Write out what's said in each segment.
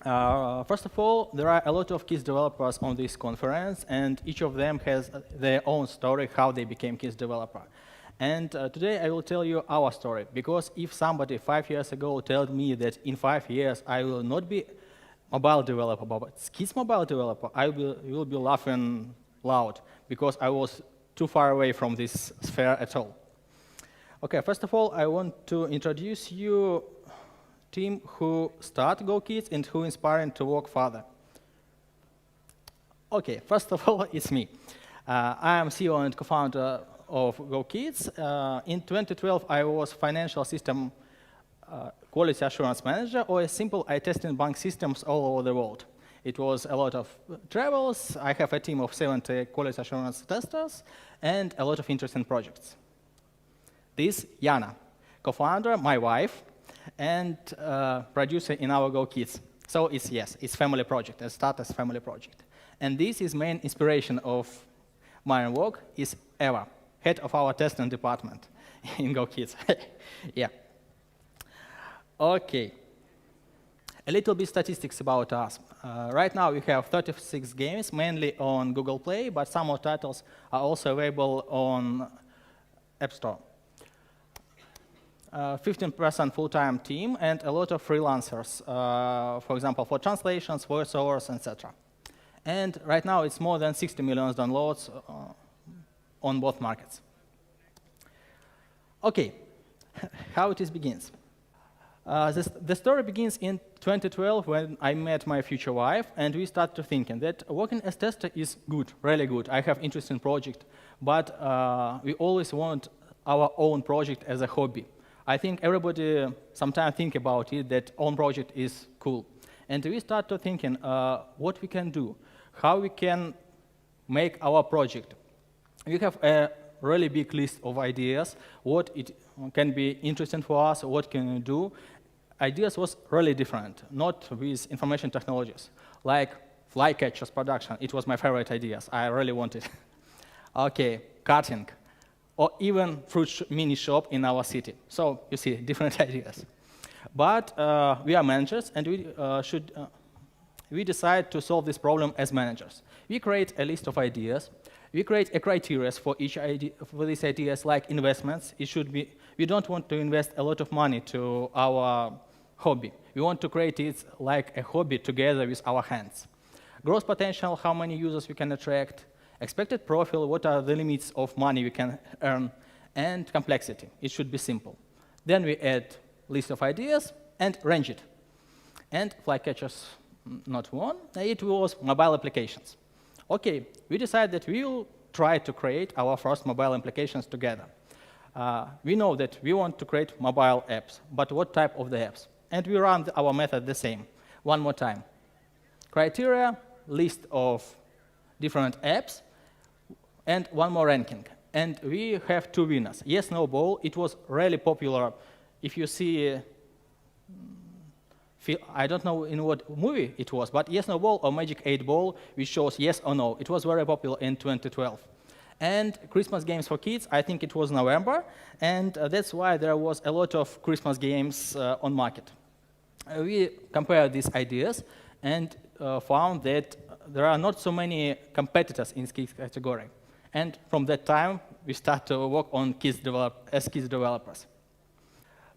First of all, there are a lot of kids developers on this conference, and each of them has their own story how they became kids developer. And today I will tell you our story, because if somebody 5 years ago told me that in 5 years I will not be mobile developer, but kids mobile developer, I will be laughing loud, because I was too far away from this sphere at all. Okay, first of all, I want to introduce you team who start GoKids and who inspiring to work further. Okay, first of all, it's me. I am CEO and co-founder of GoKids. In 2012, I was financial system quality assurance manager, or as simple, I tested bank systems all over the world. It was a lot of travels. I have a team of 70 quality assurance testers and a lot of interesting projects. This Yana, co-founder, my wife, and producer in our GoKids. So it's family project, a starters family project. And this is main inspiration of my work is Eva, head of our testing department in GoKids. Yeah. Okay. A little bit statistics about us. Right now we have 36 games, mainly on Google Play, but some more titles are also available on App Store. 15% full-time team and a lot of freelancers, for example, for translations, voiceovers, etc. And right now it's more than 60 million downloads on both markets. Okay, how it begins. The story begins in 2012 when I met my future wife, and we started thinking that working as tester is good, really good. I have interesting project, but we always want our own project as a hobby. I think everybody sometimes think about it, that own project is cool. And we started thinking what we can do, how we can make our project. We have a really big list of ideas, what it can be interesting for us, what can we do. Ideas was really different, not with information technologies, like flycatchers production. It was my favorite ideas. I really wanted. Okay, karting, or even fruit mini shop in our city. So you see, different ideas. But we are managers, and we decide to solve this problem as managers. We create a list of ideas. We create a criteria for each idea, for these ideas, like investments. It should be. We don't want to invest a lot of money to our hobby. We want to create it like a hobby together with our hands. Growth potential, how many users we can attract. Expected profile, what are the limits of money we can earn, and complexity. It should be simple. Then we add list of ideas and range it. And flycatchers, not one, it was mobile applications. Okay, we decided that we will try to create our first mobile applications together. We know that we want to create mobile apps, but what type of the apps? And we run our method the same. One more time. Criteria, list of different apps, and one more ranking. And we have 2 winners. Yes, no ball, it was really popular. If you see, I don't know in what movie it was, but yes, no ball or Magic 8 Ball, which shows yes or no. It was very popular in 2012. And Christmas games for kids, I think it was November, and that's why there was a lot of Christmas games on market. We compared these ideas and found that there are not so many competitors in this category. And from that time, we start to work on kids developers.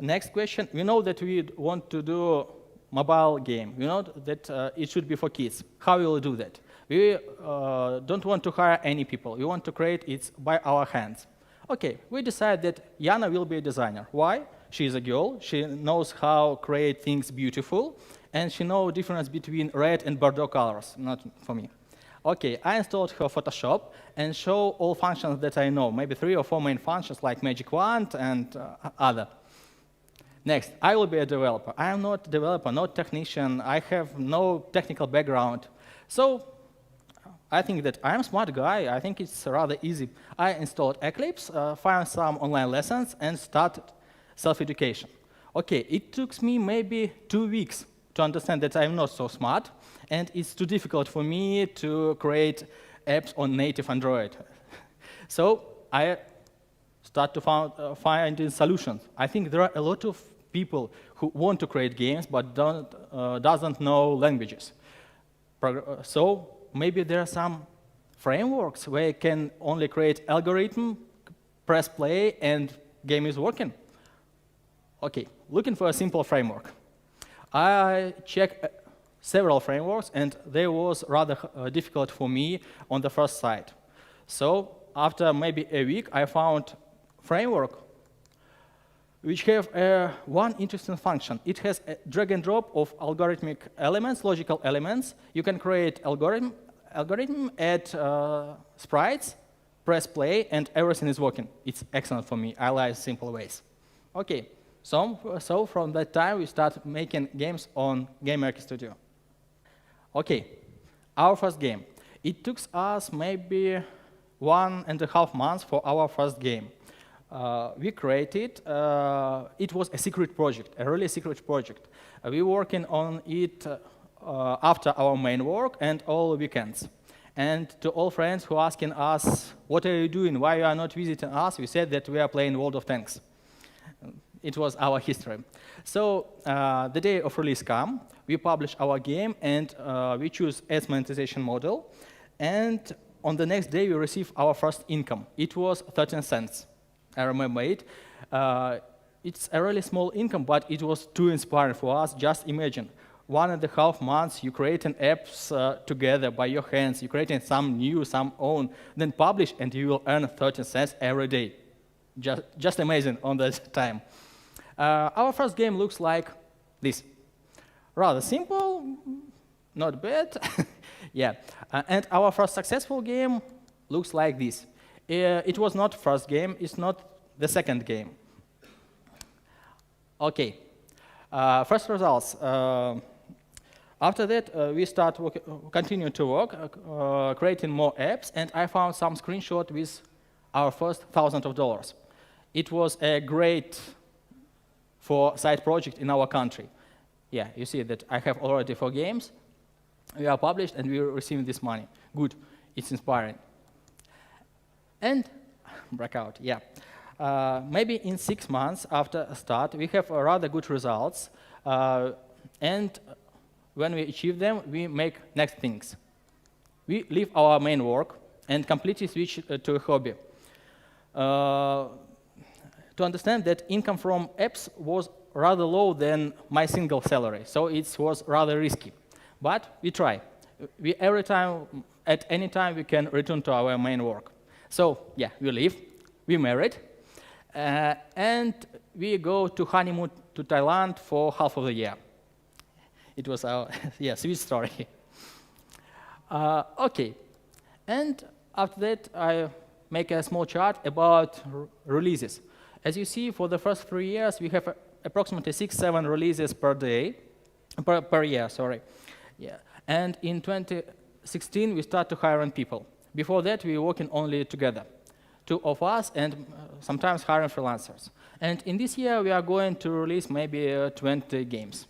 Next question, we know that we want to do mobile game. We know that it should be for kids. How will we do that? We don't want to hire any people. We want to create it by our hands. Okay, we decide that Yana will be a designer. Why? She is a girl. She knows how to create things beautiful, and she knows the difference between red and Bordeaux colors. Not for me. Okay, I installed her Photoshop and show all functions that I know, maybe 3 or 4 main functions like Magic Wand and other. Next, I will be a developer. I am not a developer, not technician. I have no technical background. So I think that I am a smart guy. I think it's rather easy. I installed Eclipse, found some online lessons, and started self-education. Okay, it took me maybe 2 weeks to understand that I'm not so smart, and it's too difficult for me to create apps on native Android. So I start to find solutions. I think there are a lot of people who want to create games but doesn't know languages. So maybe there are some frameworks where you can only create algorithm, press play, and game is working. Okay, looking for a simple framework. I checked several frameworks, and they was rather difficult for me on the first sight. So after maybe a week, I found framework which have one interesting function. It has a drag and drop of algorithmic elements, logical elements. You can create algorithm, add sprites, press play, and everything is working. It's excellent for me. I like simple ways. Okay, so from that time, we start making games on GameMaker Studio. Okay, our first game. It took us maybe 1.5 months for our first game. We created, it was a secret project, a really secret project. We were working on it after our main work and all weekends. And to all friends who are asking us, what are you doing, why you are not visiting us, we said that we are playing World of Tanks. It was our history. So the day of release come, we publish our game, and we choose as monetization model. And on the next day, we receive our first income. It was 13 cents. I remember it. It's a really small income, but it was too inspiring for us. Just imagine, 1.5 months, you creating apps together by your hands, you creating some new, some own, then publish, and you will earn 13 cents every day. Just amazing on that time. Our first game looks like this. Rather simple, not bad. Yeah. And our first successful game looks like this. It was not first game, it's not the second game. Okay, first results. After that, we continue to work, creating more apps, and I found some screenshot with our first $1,000. It was a great for side project in our country. Yeah, you see that I have already 4 games. We are published, and we are receiving this money. Good, it's inspiring. And breakout, yeah. Maybe in 6 months after start, we have rather good results. And when we achieve them, we make next things. We leave our main work and completely switch to a hobby. To understand that income from apps was rather low than my single salary, so it was rather risky. But we try. Every time, at any time, we can return to our main work. So yeah, we leave, we married, and we go to honeymoon to Thailand for half of the year. It was our sweet story. Okay, and after that, I make a small chart about releases. As you see, for the first 3 years, we have approximately 6-7 releases per year. Sorry. Yeah. And in 2016, we start to hire people. Before that, we were working only together, 2 of us, and sometimes hiring freelancers. And in this year, we are going to release maybe 20 games.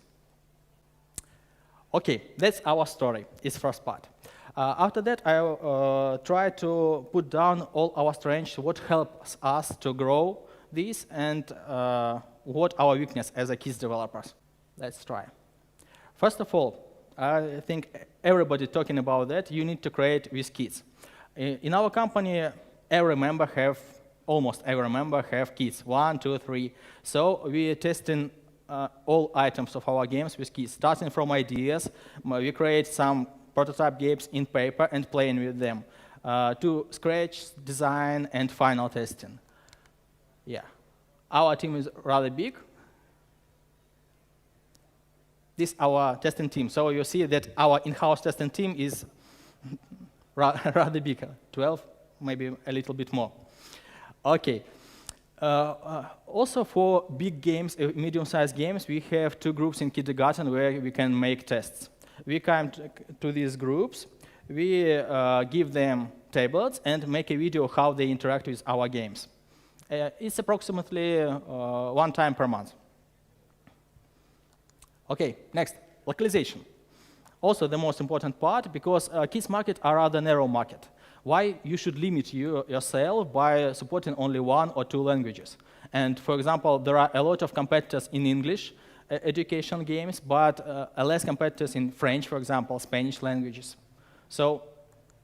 Okay, that's our story, its first part. After that, I try to put down all our strengths, what helps us to grow this, and what our weakness as a kids developers. Let's try. First of all, I think everybody talking about that, you need to create with kids. In our company, almost every member have kids, 1, 2, 3. So we are testing all items of our games with kids, starting from ideas. We create some prototype games in paper and playing with them, to scratch, design, and final testing. Yeah, our team is rather big. This is our testing team. So you see that our in-house testing team is rather big, 12, maybe a little bit more. Okay. Also for big games, medium-sized games, we have 2 groups in kindergarten where we can make tests. We come to these groups, we give them tablets and make a video how they interact with our games. It's approximately 1 time per month. Okay, next, localization. Also the most important part, because kids market are rather narrow market. Why you should limit yourself by supporting only 1 or 2 languages? And for example, there are a lot of competitors in English education games, but less competitors in French, for example, Spanish languages. So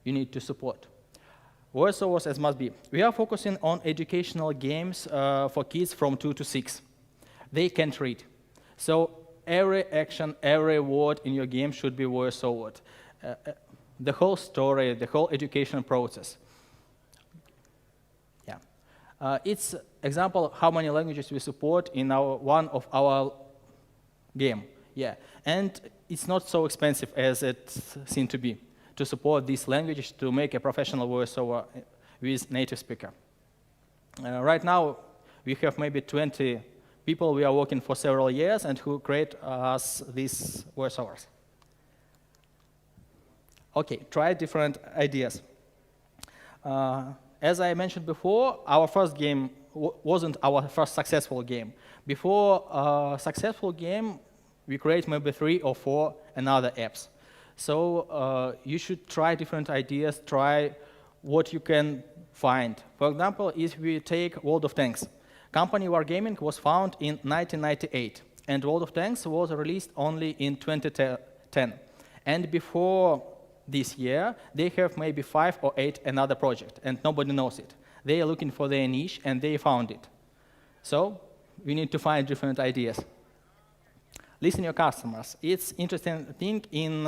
you need to support. Voiceovers as must be. We are focusing on educational games for kids from 2 to 6. They can't read. So every action, every word in your game should be voice-overed. The whole story, the whole education process. Yeah. It's example of how many languages we support in one of our game. Yeah. And it's not so expensive as it seemed to be to support these languages to make a professional voiceover with native speaker. Right now, we have maybe 20 people we are working for several years and who create us these voiceovers. Okay, try different ideas. As I mentioned before, our first game wasn't our first successful game. Before a successful game, we create maybe 3 or 4 another apps. So you should try different ideas, try what you can find. For example, if we take World of Tanks. Company Wargaming was founded in 1998, and World of Tanks was released only in 2010. And before this year, they have maybe 5 or 8 another project, and nobody knows it. They are looking for their niche, and they found it. So we need to find different ideas. Listen to your customers. It's interesting thing in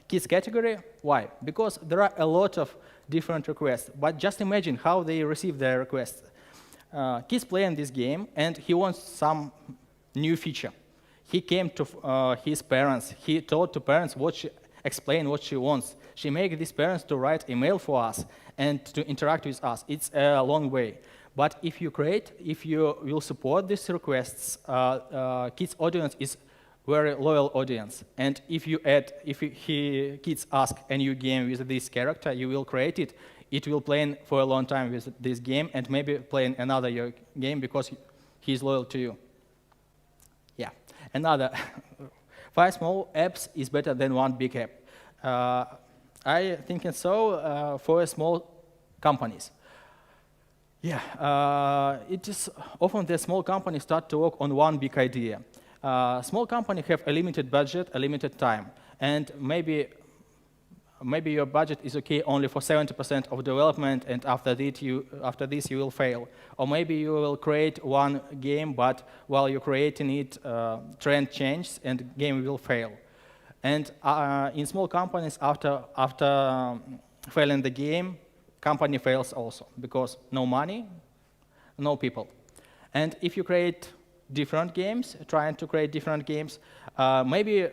kids category. Why? Because there are a lot of different requests. But just imagine how they receive their requests. Kids playing this game, and he wants some new feature. He came to his parents. He told to parents explain what she wants. She made these parents to write email for us and to interact with us. It's a long way. But if you will support these requests, kids audience is very loyal audience. And if kids ask a new game with this character, you will create it. It will play for a long time with this game and maybe play another game because he's loyal to you. Yeah, another 5 small apps is better than 1 big app. I think so for small companies. Yeah, it is often the small companies start to work on 1 big idea. Small companies have a limited budget, a limited time, and maybe your budget is okay only for 70% of development, and after this you will fail. Or maybe you will create 1 game, but while you're creating it, trend changes and game will fail. And in small companies, after failing the game, company fails also because no money, no people. And if you create different games, trying to create different games, maybe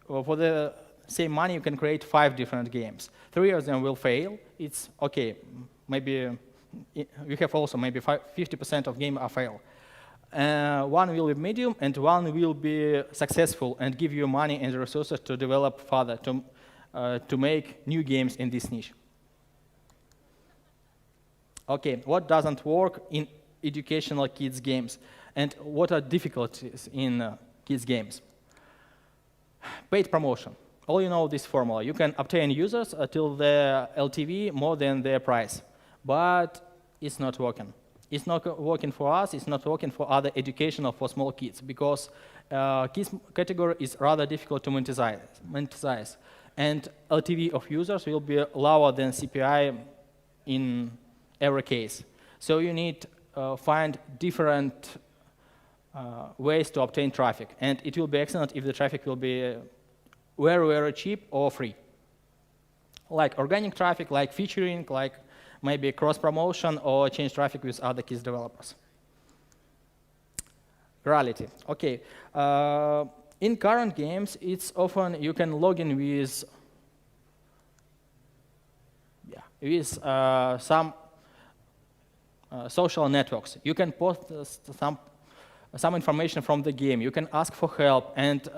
for the same money you can create 5 different games. 3 of them will fail. It's okay. Maybe we have also maybe 50% of game are fail. 1 will be medium and 1 will be successful and give you money and resources to develop further, to make new games in this niche. Okay, what doesn't work in educational kids games? And what are difficulties in kids games? Paid promotion. All you know this formula. You can obtain users till the LTV more than their price. But it's not working. It's not working for us. It's not working for other educational for small kids because kids category is rather difficult to monetize. And LTV of users will be lower than CPI in every case. So you need find different ways to obtain traffic. And it will be excellent if the traffic will be very, very cheap or free. Like organic traffic, like featuring, like maybe cross-promotion or change traffic with other kids developers. Virality. Okay. In current games, it's often you can log in with some social networks. You can post some information from the game. You can ask for help, and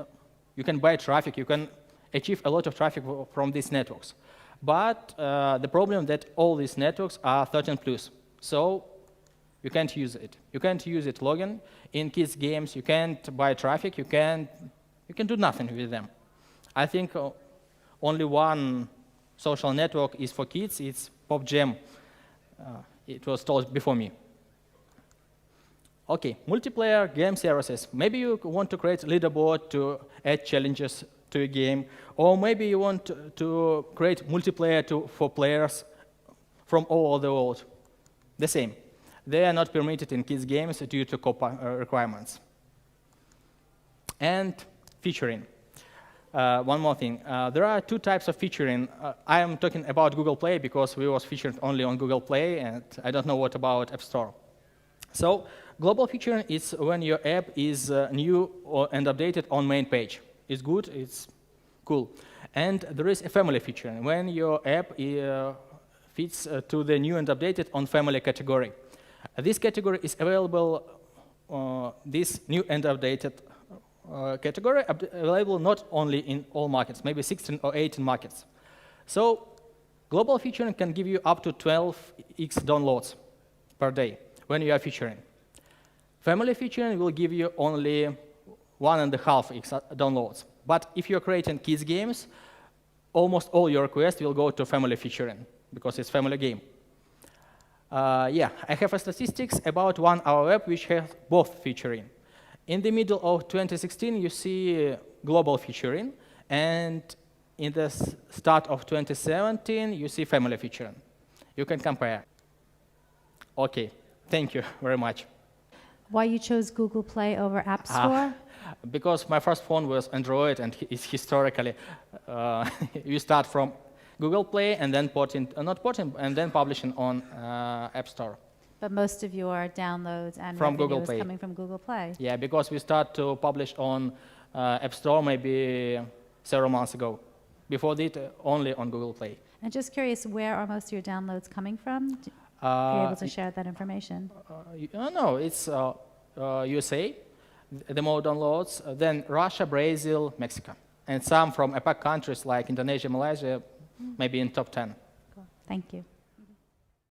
you can buy traffic. You can achieve a lot of traffic from these networks. But the problem that all these networks are 13+. So you can't use it. You can't use it login. In kids games, you can't buy traffic. You can do nothing with them. I think only 1 social network is for kids. It's Pop Jam. It was told before me. Okay, multiplayer game services. Maybe you want to create a leaderboard to add challenges to a game, or maybe you want to create multiplayer for players from all over the world. The same. They are not permitted in kids' games due to COPPA requirements. And featuring. One more thing. There are two types of featuring. I am talking about Google Play because we was featured only on Google Play, and I don't know what about App Store. So global featuring is when your app is new and updated on main page. It's good, it's cool. And there is a family featuring, when your app fits to the new and updated on family category. This category is available, this new and updated category available not only in all markets, maybe 16 or 18 markets. So global featuring can give you up to 12x downloads per day when you are featuring. Family featuring will give you only 1.5x downloads. But if you're creating kids games, almost all your requests will go to family featuring because it's family game. Yeah, I have statistics about 1 hour web which has both featuring. In the middle of 2016, you see global featuring, and in the start of 2017, you see family featuring. You can compare. Okay, thank you very much. Why you chose Google Play over App Store? Because my first phone was Android, and it's historically, you start from Google Play and then and then publishing on App Store. But most of your downloads and from revenue Google is Play. coming from Google Play. Yeah, because we start to publish on App Store maybe several months ago. Before that, only on Google Play. And just curious, where are most of your downloads coming from? Are you able to share that information? No, it's USA, the more downloads, then Russia, Brazil, Mexico, and some from APAC countries like Indonesia, Malaysia, maybe in top 10. Cool. Thank you.